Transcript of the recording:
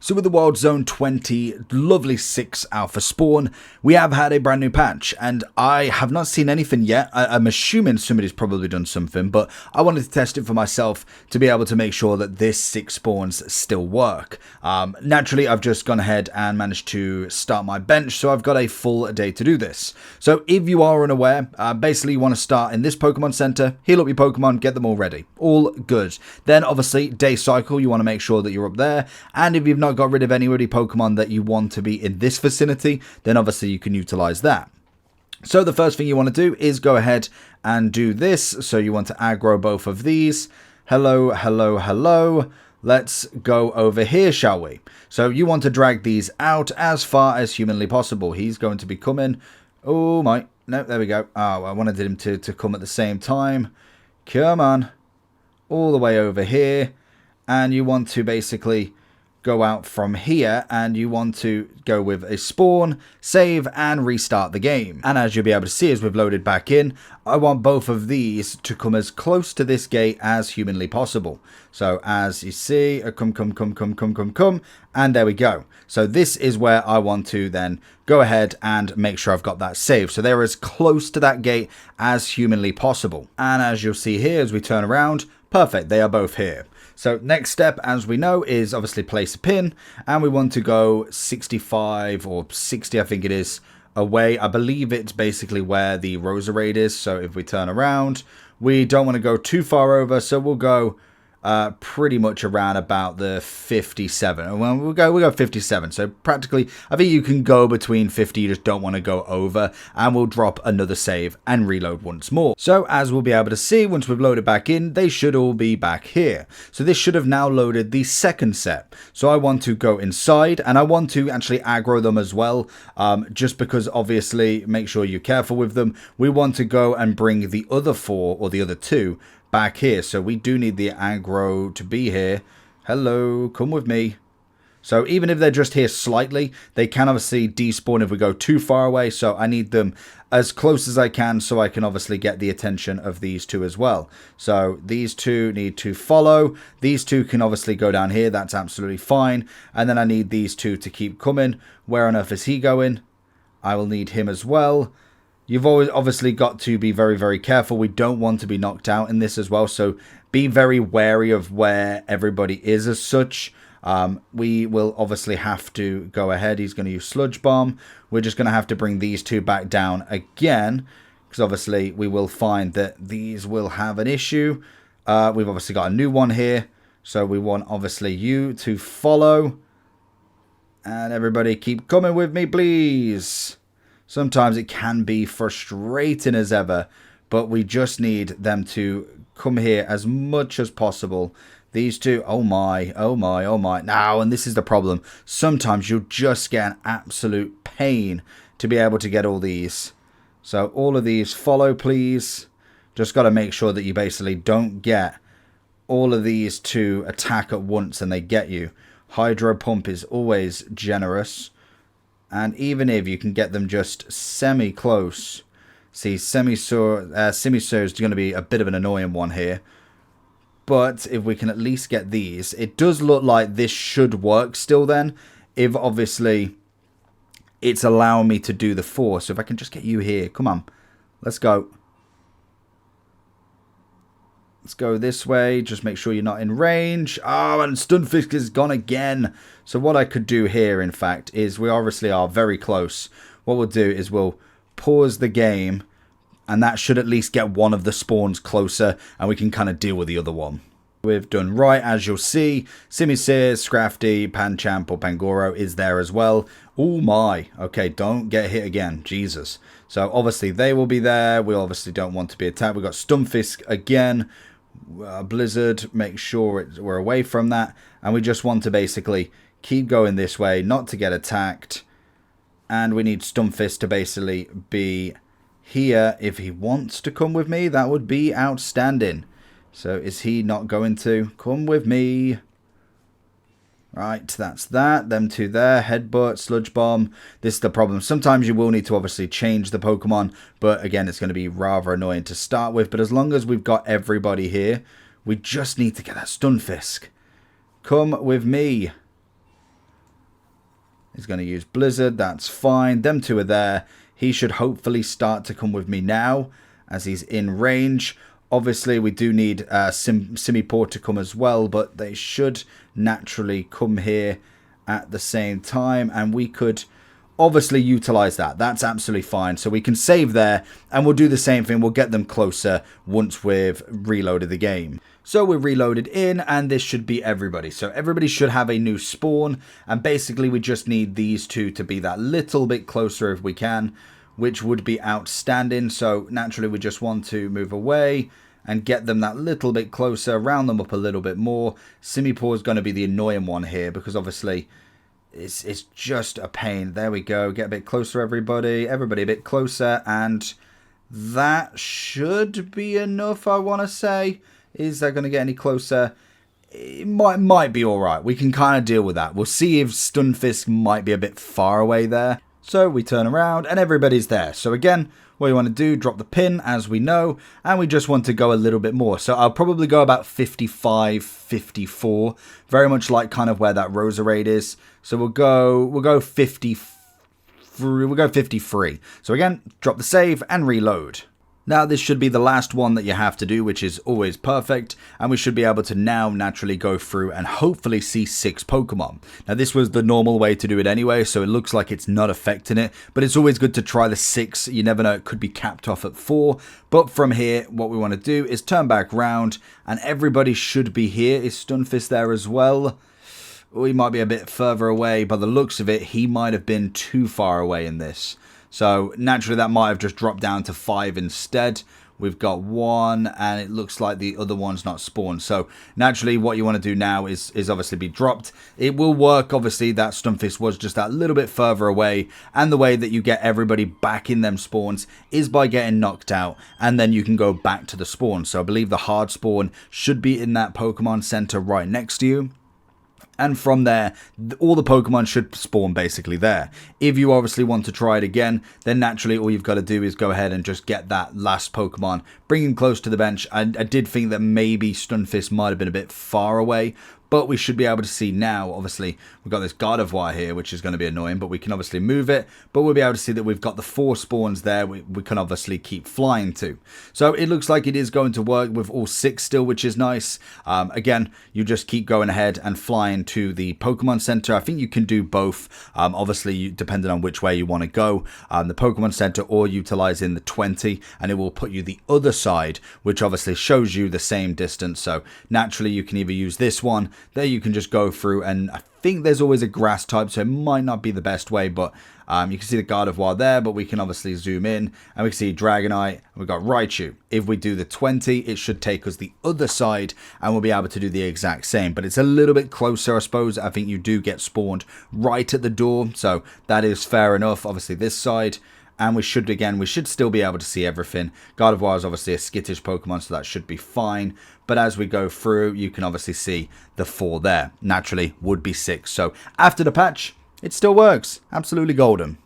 So with the Wild Zone 20 lovely 6 alpha spawn, we have had a brand new patch, and I have not seen anything yet. I'm assuming somebody's probably done something, but I wanted to test it for myself to be able to make sure that this 6 spawns still work. Naturally, I've just gone ahead and managed to start my bench, so I've got a full day to do this. So if you are unaware, basically you want to start in this Pokemon Center, heal up your Pokemon, get them all ready. All good. Then obviously, day cycle, you want to make sure that you're up there, and if you've not got rid of any Pokemon that you want to be in this vicinity, then obviously you can utilize that. So the first thing you want to do is go ahead and do this. So you want to aggro both of these. Hello, hello, hello. Let's go over here, shall we? So you want to drag these out as far as humanly possible. He's going to be coming. Oh my, no, there we go. Oh, I wanted him to come at the same time. Come on. All the way over here. And you want to basically go out from here, and you want to go with a spawn, save, and restart the game. And as you'll be able to see as we've loaded back in, I want both of these to come as close to this gate as humanly possible. So as you see, come, and there we go. So this is where I want to then go ahead and make sure I've got that saved. So they're as close to that gate as humanly possible. And as you'll see here, as we turn around, perfect, they are both here. So next step, as we know, is obviously place a pin, and we want to go 65 or 60, I think it is, away. I believe it's basically where the Roserade is. So if we turn around, we don't want to go too far over, so we'll go pretty much around about the 57. Well, we'll go 57. So practically, I think you can go between 50. You just don't want to go over, and we'll drop another save and reload once more. So as we'll be able to see, once we've loaded back in, they should all be back here. So this should have now loaded the second set. So I want to go inside, and I want to actually aggro them as well, just because obviously make sure you're careful with them. We want to go and bring the other 4 or the other 2 back here, so we do need the aggro to be here. Hello, come with me. So even if they're just here slightly, they can obviously despawn if we go too far away, so I need them as close as I can so I can obviously get the attention of these 2 as well. So these 2 need to follow. These 2 can obviously go down here, that's absolutely fine. And then I need these 2 to keep coming. Where on earth is he going? I will need him as well. You've always obviously got to be very, very careful. We don't want to be knocked out in this as well. So be very wary of where everybody is as such. We will obviously have to go ahead. He's going to use Sludge Bomb. We're just going to have to bring these 2 back down again, because obviously we will find that these will have an issue. We've obviously got a new one here. So we want obviously you to follow. And everybody keep coming with me, please. Sometimes it can be frustrating as ever, but we just need them to come here as much as possible. These 2, oh my, oh my, oh my. Now, and this is the problem. Sometimes you'll just get an absolute pain to be able to get all these. So all of these follow, please. Just got to make sure that you basically don't get all of these to attack at once and they get you. Hydro Pump is always generous. And even if you can get them just semi-close. See, Simiso is going to be a bit of an annoying one here. But if we can at least get these. It does look like this should work still then. If obviously it's allowing me to do the 4. So if I can just get you here. Come on. Let's go. Let's go this way. Just make sure you're not in range. Oh, and Stunfisk is gone again. So what I could do here, in fact, is we obviously are very close. What we'll do is we'll pause the game, and that should at least get one of the spawns closer, and we can kind of deal with the other one. We've done right, as you'll see. Simisear, Scrafty, Panchamp or Pangoro is there as well. Oh my. Okay, don't get hit again. Jesus. So obviously they will be there. We obviously don't want to be attacked. We've got Stunfisk again. Blizzard, make sure we're away from that, and we just want to basically keep going this way, not to get attacked, and we need Stunfisk to basically be here. If he wants to come with me, that would be outstanding. So is he not going to come with me? Right, that's that. Them 2 there. Headbutt, Sludge Bomb. This is the problem. Sometimes you will need to obviously change the Pokemon, but again, it's going to be rather annoying to start with. But as long as we've got everybody here, we just need to get that Stunfisk. Come with me. He's going to use Blizzard. That's fine. Them two are there. He should hopefully start to come with me now as he's in range. Obviously, we do need Simipour to come as well, but they should naturally come here at the same time, and we could obviously utilize that. That's absolutely fine. So we can save there, and we'll do the same thing. We'll get them closer once we've reloaded the game. So we're reloaded in, and this should be everybody. So everybody should have a new spawn, and basically we just need these two to be that little bit closer if we can, which would be outstanding. So naturally we just want to move away and get them that little bit closer, round them up a little bit more. Simipour is going to be the annoying one here because obviously it's just a pain. There we go. Get a bit closer, everybody. Everybody a bit closer, and that should be enough, I want to say. Is that going to get any closer? It might be all right. We can kind of deal with that. We'll see if Stunfisk might be a bit far away there. So we turn around and everybody's there. So again, what you want to do, drop the pin as we know, and we just want to go a little bit more. So I'll probably go about 55, 54, very much like kind of where that Roserade is. So we'll go 53. We'll go 53. So again, drop the save and reload. Now this should be the last one that you have to do, which is always perfect, and we should be able to now naturally go through and hopefully see 6 Pokemon. Now this was the normal way to do it anyway, so it looks like it's not affecting it, but it's always good to try the 6. You never know, it could be capped off at 4, but from here what we want to do is turn back round, and everybody should be here. Is Stunfisk there as well? Oh, he might be a bit further away. By the looks of it, he might have been too far away in this. So naturally that might have just dropped down to 5 instead. We've got 1 and it looks like the other one's not spawned. So naturally what you want to do now is obviously be dropped. It will work. Obviously that Stunfisk was just that little bit further away, and the way that you get everybody back in them spawns is by getting knocked out, and then you can go back to the spawn. So I believe the hard spawn should be in that Pokemon Center right next to you. And from there, all the Pokemon should spawn basically there. If you obviously want to try it again, then naturally all you've got to do is go ahead and just get that last Pokemon, bring him close to the bench. I did think that maybe Stunfisk might have been a bit far away, but we should be able to see now. Obviously, we've got this Gardevoir here, which is going to be annoying, but we can obviously move it. But we'll be able to see that we've got the 4 spawns there we can obviously keep flying to. So it looks like it is going to work with all 6 still, which is nice. Again, you just keep going ahead and flying to the Pokemon Center. I think you can do both, obviously, depending on which way you want to go. The Pokemon Center or utilizing the 20, and it will put you the other side, which obviously shows you the same distance. So naturally, you can either use this one. There you can just go through, and I think there's always a grass type, so it might not be the best way, but you can see the Gardevoir there, but we can obviously zoom in, and we can see Dragonite, and we've got Raichu. If we do the 20, it should take us the other side, and we'll be able to do the exact same, but it's a little bit closer, I suppose. I think you do get spawned right at the door, so that is fair enough. Obviously this side, and we should still be able to see everything. Gardevoir is obviously a skittish Pokemon, so that should be fine. But as we go through, you can obviously see the 4 there. Naturally, would be 6. So after the patch, it still works. Absolutely golden.